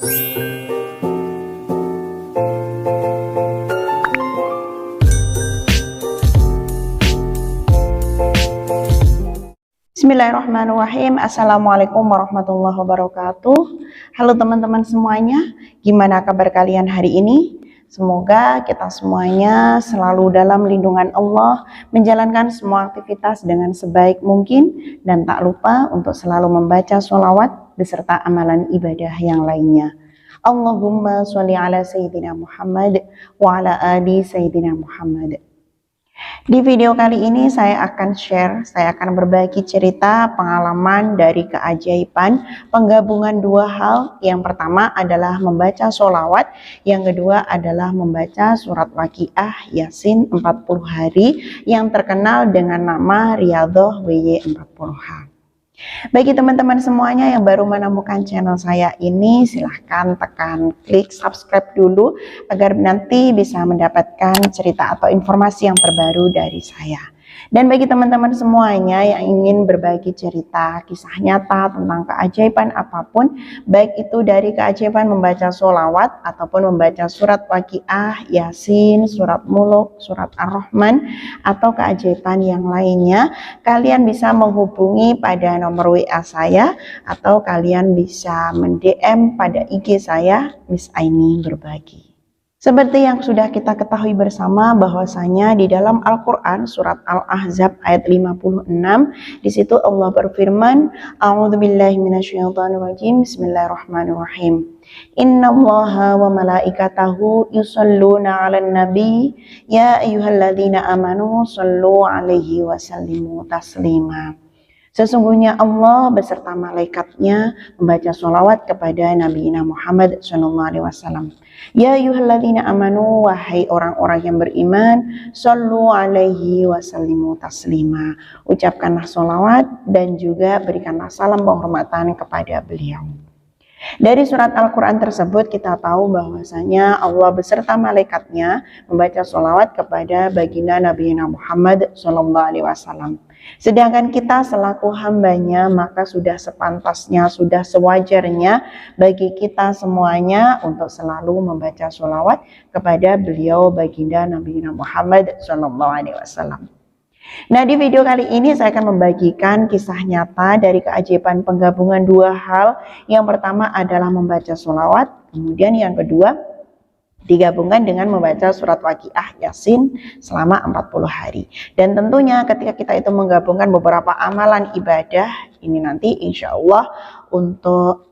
Bismillahirrahmanirrahim. Assalamualaikum warahmatullahi wabarakatuh. Halo teman-teman semuanya, gimana kabar kalian hari ini? Semoga kita semuanya selalu dalam lindungan Allah, menjalankan semua aktivitas dengan sebaik mungkin, dan tak lupa untuk selalu membaca sholawat beserta amalan ibadah yang lainnya. Allahumma sholli ala Sayyidina Muhammad wa ala ali Sayyidina Muhammad. Di video kali ini saya akan berbagi cerita pengalaman dari keajaiban penggabungan dua hal. Yang pertama adalah membaca sholawat, yang kedua adalah membaca surat Waqiah Yasin 40 hari yang terkenal dengan nama Riyadhah WY40H. Bagi teman-teman semuanya yang baru menemukan channel saya ini, silahkan tekan klik subscribe dulu agar nanti bisa mendapatkan cerita atau informasi yang terbaru dari saya. Dan bagi teman-teman semuanya yang ingin berbagi cerita, kisah nyata tentang keajaiban apapun, baik itu dari keajaiban membaca sholawat ataupun membaca surat Waqiah, Yasin, surat Muluk, surat Ar-Rahman, atau keajaiban yang lainnya, kalian bisa menghubungi pada nomor WA saya atau kalian bisa mend-DM pada IG saya, Miss Aini Berbagi. Seperti yang sudah kita ketahui bersama bahwasanya di dalam Al-Quran surat Al-Ahzab ayat 56, di situ Allah berfirman, A'udzubillahi minasyaitonirrajim, Bismillahirrahmanirrahim. Innallaha wa malaikatahu yusholluna 'alan nabi ya ayyuhalladzina amanu shollu 'alaihi wa sallimu taslima. Sesungguhnya Allah beserta malaikatnya membaca sholawat kepada Nabi Muhammad SAW. Ya ayyuhalladzina amanu, wahai orang-orang yang beriman, shollu alaihi wasallimu taslima. Ucapkanlah sholawat dan juga berikanlah salam penghormatan kepada beliau. Dari surat Al-Quran tersebut kita tahu bahwasanya Allah beserta malaikatnya membaca sholawat kepada baginda Nabi Muhammad SAW. Sedangkan kita selaku hambanya, maka sudah sepantasnya, sudah sewajarnya bagi kita semuanya untuk selalu membaca sholawat kepada beliau baginda Nabi Muhammad SAW. Nah, di video kali ini saya akan membagikan kisah nyata dari keajaiban penggabungan dua hal. Yang pertama adalah membaca sholawat, kemudian yang kedua digabungkan dengan membaca surat Waqiah Yasin selama 40 hari. Dan tentunya ketika kita itu menggabungkan beberapa amalan ibadah, ini nanti insya Allah untuk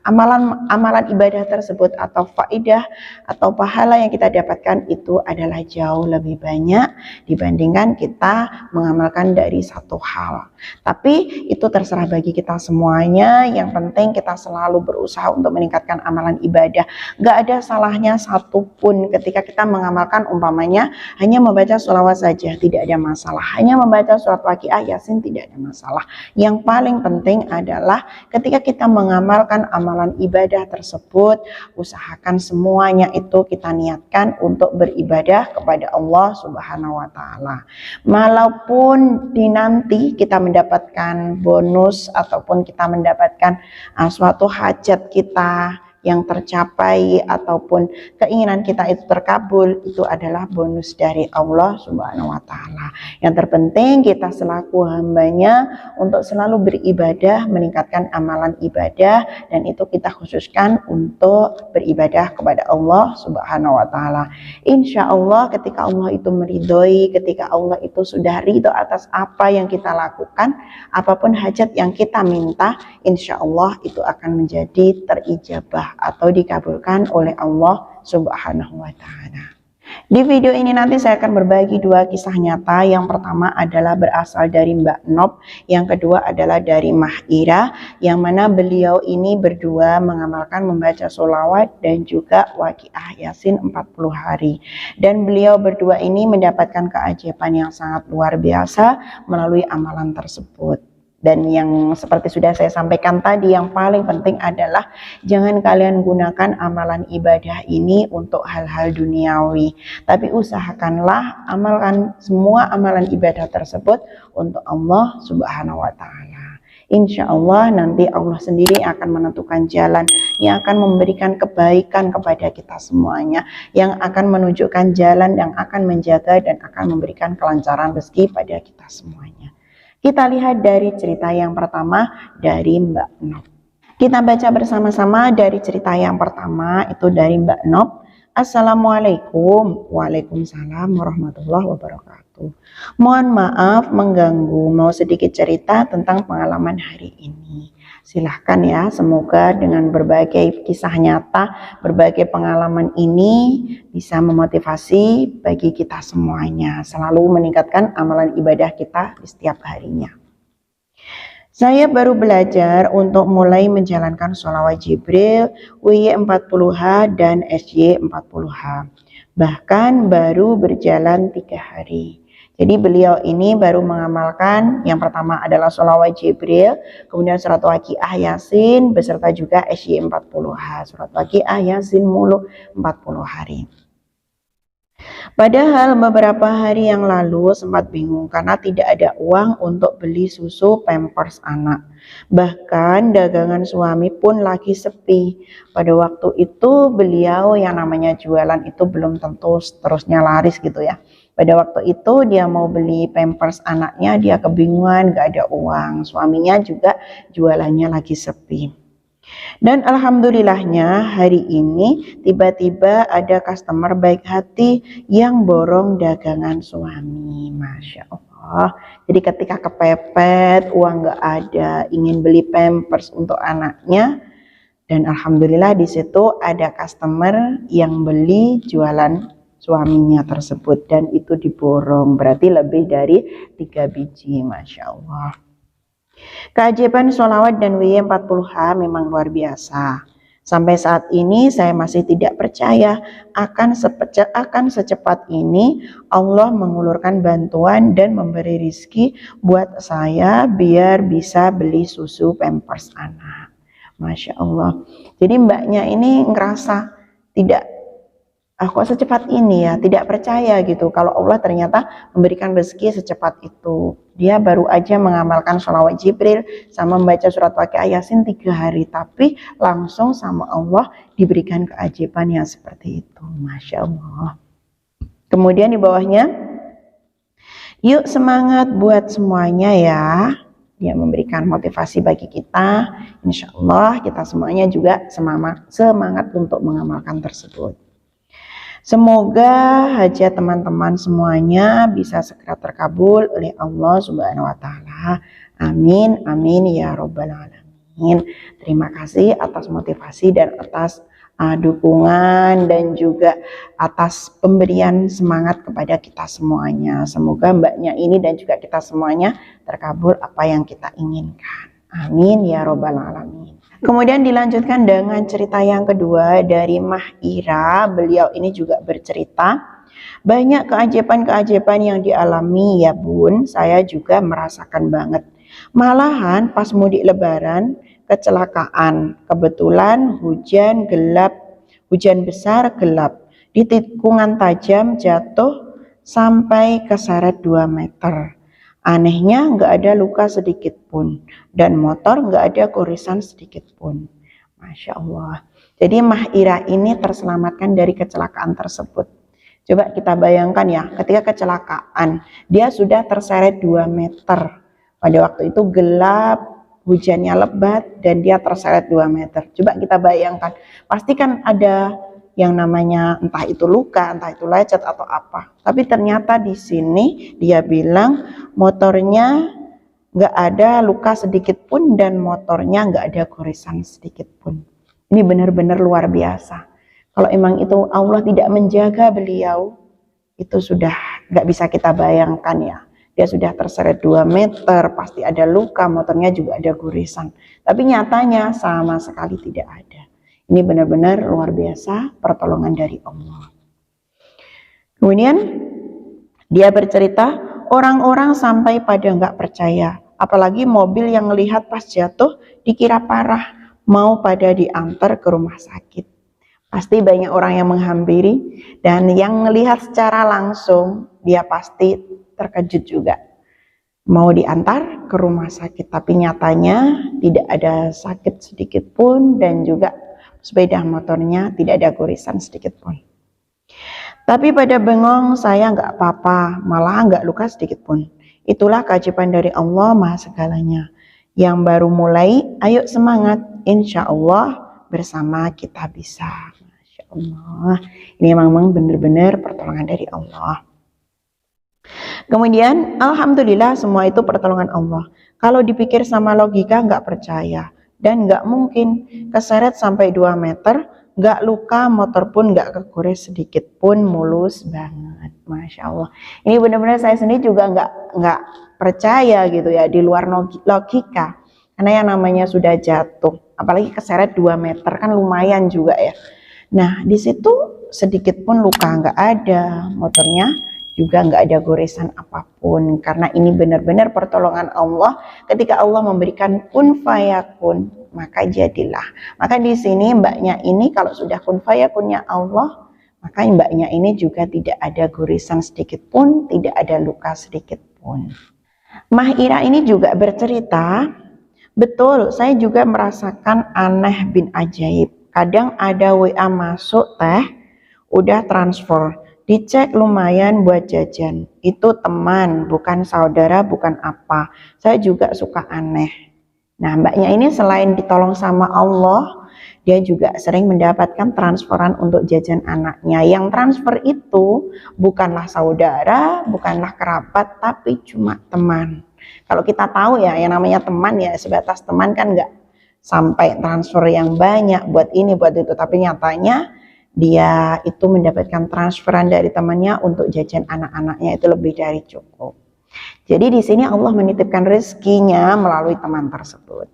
amalan ibadah tersebut atau faidah atau pahala yang kita dapatkan itu adalah jauh lebih banyak dibandingkan kita mengamalkan dari satu hal. Tapi itu terserah bagi kita semuanya, yang penting kita selalu berusaha untuk meningkatkan amalan ibadah. Gak ada salahnya satupun ketika kita mengamalkan, umpamanya hanya membaca sholawat saja, tidak ada masalah. Hanya membaca surat Waqiah Yasin tidak ada masalah. Yang paling penting adalah ketika kita mengamalkan amalan ibadah tersebut, usahakan semuanya itu kita niatkan untuk beribadah kepada Allah Subhanahu wa Ta'ala. Walaupun di nanti kita mendapatkan bonus ataupun kita mendapatkan suatu hajat kita yang tercapai ataupun keinginan kita itu terkabul, itu adalah bonus dari Allah Subhanahu wa Ta'ala. Yang terpenting kita selaku hambanya untuk selalu beribadah, meningkatkan amalan ibadah, dan itu kita khususkan untuk beribadah kepada Allah Subhanahu wa Ta'ala. Insya Allah ketika Allah itu meridhoi, ketika Allah itu sudah ridho atas apa yang kita lakukan, apapun hajat yang kita minta, insya Allah itu akan menjadi terijabah atau dikabulkan oleh Allah Subhanahu wa Ta'ala. Di video ini nanti saya akan berbagi dua kisah nyata. Yang pertama adalah berasal dari Mbak Nop, yang kedua adalah dari Mah Ira, yang mana beliau ini berdua mengamalkan membaca sholawat dan juga Waqiah Yasin 40 hari. Dan beliau berdua ini mendapatkan keajaiban yang sangat luar biasa melalui amalan tersebut. Dan yang seperti sudah saya sampaikan tadi, yang paling penting adalah jangan kalian gunakan amalan ibadah ini untuk hal-hal duniawi, tapi usahakanlah amalkan semua amalan ibadah tersebut untuk Allah Subhanahu wa Ta'ala. Insya Allah nanti Allah sendiri akan menentukan jalan yang akan memberikan kebaikan kepada kita semuanya, yang akan menunjukkan jalan, yang akan menjaga dan akan memberikan kelancaran rezeki pada kita semuanya. Kita lihat dari cerita yang pertama dari Mbak Nop. Kita baca bersama-sama dari cerita yang pertama, itu dari Mbak Nop. Assalamualaikum. Waalaikumsalam warahmatullahi wabarakatuh. Mohon maaf mengganggu, mau sedikit cerita tentang pengalaman hari ini. Silahkan ya, semoga dengan berbagai kisah nyata, berbagai pengalaman ini bisa memotivasi bagi kita semuanya, selalu meningkatkan amalan ibadah kita di setiap harinya. Saya baru belajar untuk mulai menjalankan sholawat Jibril, WY40H dan SY40H. Bahkan baru berjalan 3 hari. Jadi beliau ini baru mengamalkan yang pertama adalah sholawat Jibril, kemudian surat Waqiah Yasin, beserta juga SY40H. Surat Waqiah Yasin mulu 40 hari. Padahal beberapa hari yang lalu sempat bingung karena tidak ada uang untuk beli susu pampers anak. Bahkan dagangan suami pun lagi sepi. Pada waktu itu beliau yang namanya jualan itu belum tentu terusnya laris gitu ya. Pada waktu itu dia mau beli pampers anaknya, dia kebingungan, gak ada uang. Suaminya juga jualannya lagi sepi. Dan alhamdulillahnya hari ini tiba-tiba ada customer baik hati yang borong dagangan suami. Masya Allah. Jadi ketika kepepet, uang gak ada, ingin beli pampers untuk anaknya, dan alhamdulillah di situ ada customer yang beli jualan suaminya tersebut, dan itu diborong, berarti lebih dari 3 biji. Masya Allah. Keajaiban sholawat dan WY40H memang luar biasa. Sampai saat ini saya masih tidak percaya akan secepat ini Allah mengulurkan bantuan dan memberi rizki buat saya biar bisa beli susu pampers anak. Masya Allah. Jadi mbaknya ini ngerasa kok secepat ini ya, tidak percaya gitu kalau Allah ternyata memberikan rezeki secepat itu. Dia baru aja mengamalkan sholawat Jibril sama membaca surat Waqiah Yasin 3 hari, tapi langsung sama Allah diberikan keajaiban yang seperti itu. Masya Allah. Kemudian di bawahnya, yuk semangat buat semuanya ya. Dia memberikan motivasi bagi kita. Insya Allah kita semuanya juga semangat untuk mengamalkan tersebut. Semoga hajat teman-teman semuanya bisa segera terkabul oleh Allah Subhanahu wa Ta'ala. Amin, amin ya Rabbal Alamin. Terima kasih atas motivasi dan atas dukungan dan juga atas pemberian semangat kepada kita semuanya. Semoga mbaknya ini dan juga kita semuanya terkabul apa yang kita inginkan. Amin ya Rabbal Alamin. Kemudian dilanjutkan dengan cerita yang kedua dari Mah Ira. Beliau ini juga bercerita, banyak keajaiban-keajaiban yang dialami ya bun, saya juga merasakan banget. Malahan pas mudik lebaran, kecelakaan, kebetulan hujan besar gelap, di tikungan tajam jatuh sampai keseret 2 meter. Anehnya nggak ada luka sedikit pun, dan motor nggak ada goresan sedikit pun. Masya Allah. Jadi Mah Ira ini terselamatkan dari kecelakaan tersebut. Coba kita bayangkan ya, ketika kecelakaan, dia sudah terseret 2 meter. Pada waktu itu gelap, hujannya lebat, dan dia terseret 2 meter. Coba kita bayangkan, pasti kan ada yang namanya entah itu luka, entah itu lecet atau apa. Tapi ternyata di sini dia bilang motornya nggak ada luka sedikit pun dan motornya nggak ada goresan sedikit pun. Ini benar-benar luar biasa. Kalau emang itu Allah tidak menjaga beliau, itu sudah nggak bisa kita bayangkan ya. Dia sudah terseret 2 meter, pasti ada luka, motornya juga ada goresan. Tapi nyatanya sama sekali tidak ada. Ini benar-benar luar biasa pertolongan dari Allah. Kemudian dia bercerita, orang-orang sampai pada nggak percaya. Apalagi mobil yang melihat pas jatuh dikira parah, mau pada diantar ke rumah sakit. Pasti banyak orang yang menghampiri dan yang melihat secara langsung dia pasti terkejut juga. Mau diantar ke rumah sakit, tapi nyatanya tidak ada sakit sedikit pun dan juga sepeda motornya tidak ada goresan sedikit pun. Tapi pada bengong saya nggak apa-apa, malah nggak luka sedikit pun. Itulah keajaiban dari Allah Maha Segalanya. Yang baru mulai, ayo semangat, insya Allah bersama kita bisa. Masya Allah, ini memang benar-benar pertolongan dari Allah. Kemudian, alhamdulillah semua itu pertolongan Allah. Kalau dipikir sama logika nggak percaya. Dan nggak mungkin keseret sampai 2 meter, nggak luka, motor pun nggak kegores sedikit pun, mulus banget. Masya Allah. Ini benar-benar saya sendiri juga nggak percaya gitu ya, di luar logika. Karena yang namanya sudah jatuh, apalagi keseret 2 meter kan lumayan juga ya. Nah di situ sedikit pun luka nggak ada, motornya juga nggak ada goresan apapun, karena ini benar-benar pertolongan Allah. Ketika Allah memberikan kun fayakun, maka jadilah. Maka di sini mbaknya ini kalau sudah kun fayakunnya Allah, maka mbaknya ini juga tidak ada goresan sedikit pun, tidak ada luka sedikit pun. Mah Ira ini juga bercerita, betul saya juga merasakan aneh bin ajaib. Kadang ada WA masuk teh, udah transfer, dicek lumayan buat jajan. Itu teman, bukan saudara, bukan apa. Saya juga suka aneh. Nah mbaknya ini selain ditolong sama Allah, dia juga sering mendapatkan transferan untuk jajan anaknya. Yang transfer itu bukanlah saudara, bukanlah kerabat, tapi cuma teman. Kalau kita tahu ya, yang namanya teman ya sebatas teman kan nggak sampai transfer yang banyak buat ini, buat itu. Tapi nyatanya dia itu mendapatkan transferan dari temannya untuk jajan anak-anaknya, itu lebih dari cukup. Jadi di sini Allah menitipkan rezekinya melalui teman tersebut.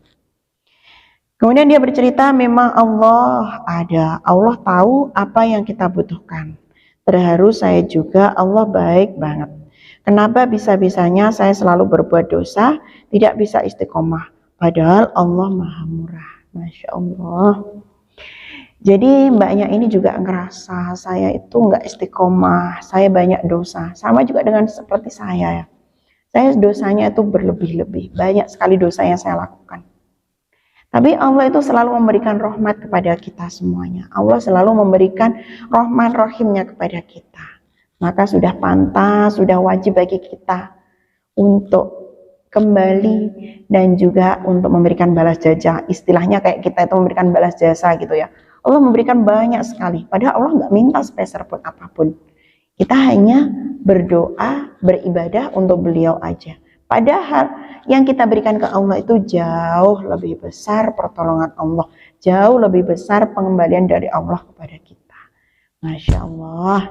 Kemudian dia bercerita, memang Allah ada, Allah tahu apa yang kita butuhkan. Terharu saya juga, Allah baik banget. Kenapa bisa-bisanya saya selalu berbuat dosa, tidak bisa istiqomah, padahal Allah Maha Murah. Masya Allah. Jadi mbaknya ini juga ngerasa saya itu nggak istiqomah, saya banyak dosa. Sama juga dengan seperti saya ya. Saya dosanya itu berlebih-lebih, banyak sekali dosa yang saya lakukan. Tapi Allah itu selalu memberikan rahmat kepada kita semuanya. Allah selalu memberikan rahman rahimnya kepada kita. Maka sudah pantas, sudah wajib bagi kita untuk kembali dan juga untuk memberikan balas jasa. Istilahnya kayak kita itu memberikan balas jasa gitu ya. Allah memberikan banyak sekali, padahal Allah nggak minta sepeser pun apapun. Kita hanya berdoa, beribadah untuk beliau aja. Padahal yang kita berikan ke Allah itu jauh lebih besar pertolongan Allah, jauh lebih besar pengembalian dari Allah kepada kita. Masya Allah.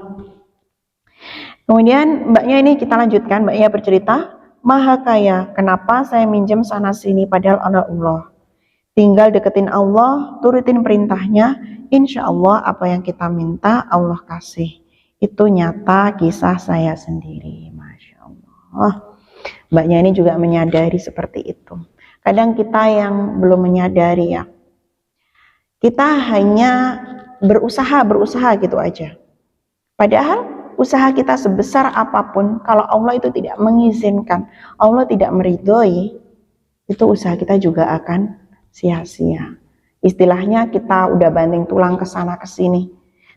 Kemudian mbaknya ini kita lanjutkan, mbaknya bercerita, Maha Kaya, kenapa saya minjem sana sini padahal ada Allah. Tinggal deketin Allah, turutin perintahnya, insya Allah apa yang kita minta Allah kasih. Itu nyata kisah saya sendiri. Masya Allah. Mbaknya ini juga menyadari seperti itu. Kadang kita yang belum menyadari ya, kita hanya berusaha gitu aja. Padahal usaha kita sebesar apapun, kalau Allah itu tidak mengizinkan, Allah tidak meridhoi, itu usaha kita juga akan sia-sia. Istilahnya kita udah banting tulang ke sana ke sini.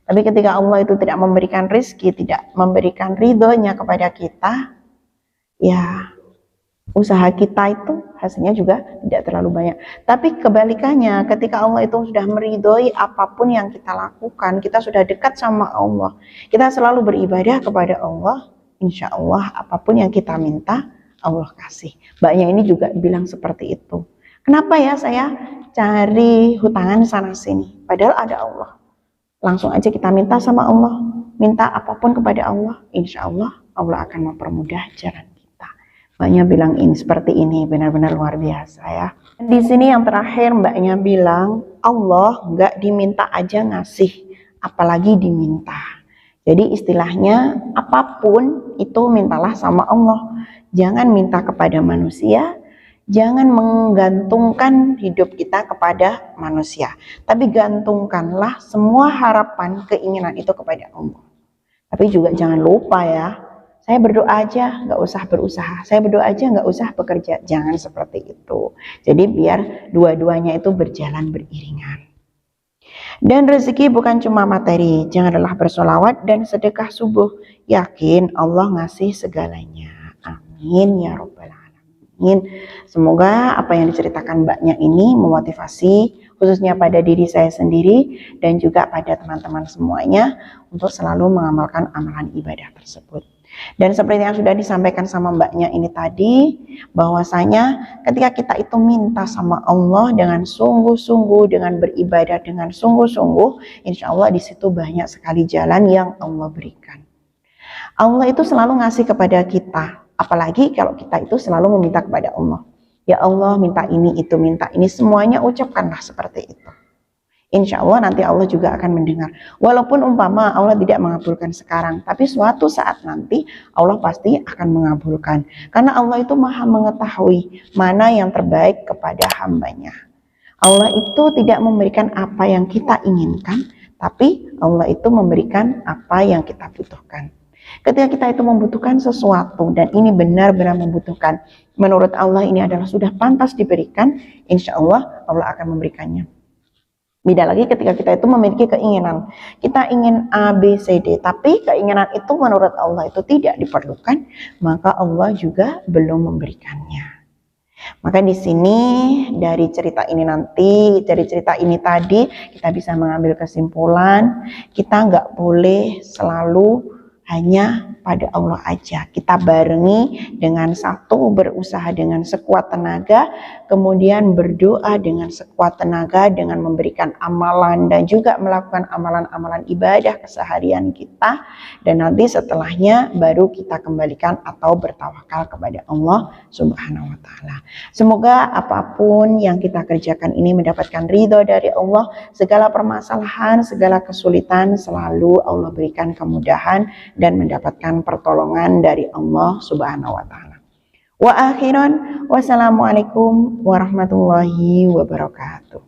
Tapi ketika Allah itu tidak memberikan rezeki, tidak memberikan ridhonya kepada kita, ya usaha kita itu hasilnya juga tidak terlalu banyak. Tapi kebalikannya, ketika Allah itu sudah meridhoi apapun yang kita lakukan, kita sudah dekat sama Allah, kita selalu beribadah kepada Allah, insya Allah apapun yang kita minta Allah kasih. Mbaknya ini juga bilang seperti itu. Kenapa ya saya cari hutangan sana sini, padahal ada Allah. Langsung aja kita minta sama Allah, minta apapun kepada Allah, insya Allah Allah akan mempermudah jalan kita. Mbaknya bilang ini seperti ini, benar-benar luar biasa ya. Di sini yang terakhir mbaknya bilang, Allah nggak diminta aja ngasih, apalagi diminta. Jadi istilahnya apapun itu mintalah sama Allah, jangan minta kepada manusia. Jangan menggantungkan hidup kita kepada manusia, tapi gantungkanlah semua harapan, keinginan itu kepada Allah. Tapi juga jangan lupa ya, saya berdoa aja nggak usah berusaha, saya berdoa aja nggak usah bekerja, jangan seperti itu. Jadi biar dua-duanya itu berjalan beriringan. Dan rezeki bukan cuma materi. Jangan lelah bersolawat dan sedekah subuh. Yakin Allah ngasih segalanya. Amin ya robbal alamin. Semoga apa yang diceritakan mbaknya ini memotivasi khususnya pada diri saya sendiri dan juga pada teman-teman semuanya untuk selalu mengamalkan amalan ibadah tersebut. Dan seperti yang sudah disampaikan sama mbaknya ini tadi, bahwasanya ketika kita itu minta sama Allah dengan sungguh-sungguh, dengan beribadah dengan sungguh-sungguh, insya Allah di situ banyak sekali jalan yang Allah berikan. Allah itu selalu ngasih kepada kita, apalagi kalau kita itu selalu meminta kepada Allah. Ya Allah, minta ini, itu, minta ini, semuanya ucapkanlah seperti itu. Insya Allah nanti Allah juga akan mendengar. Walaupun umpama Allah tidak mengabulkan sekarang, tapi suatu saat nanti Allah pasti akan mengabulkan. Karena Allah itu maha mengetahui mana yang terbaik kepada hambanya. Allah itu tidak memberikan apa yang kita inginkan, tapi Allah itu memberikan apa yang kita butuhkan. Ketika kita itu membutuhkan sesuatu dan ini benar-benar membutuhkan, menurut Allah ini adalah sudah pantas diberikan, insya Allah Allah akan memberikannya. Beda lagi ketika kita itu memiliki keinginan, kita ingin A, B, C, D, tapi keinginan itu menurut Allah itu tidak diperlukan, maka Allah juga belum memberikannya. Maka di sini dari cerita ini nanti, dari cerita ini tadi kita bisa mengambil kesimpulan, kita nggak boleh selalu hanya pada Allah aja. Kita barengi dengan satu, berusaha dengan sekuat tenaga, kemudian berdoa dengan sekuat tenaga, dengan memberikan amalan dan juga melakukan amalan-amalan ibadah keseharian kita, dan nanti setelahnya baru kita kembalikan atau bertawakal kepada Allah Subhanahu wa Ta'ala. Semoga apapun yang kita kerjakan ini mendapatkan ridho dari Allah. Segala permasalahan, segala kesulitan selalu Allah berikan kemudahan dan mendapatkan pertolongan dari Allah Subhanahu wa Ta'ala. Wa akhiran, wassalamualaikum warahmatullahi wabarakatuh.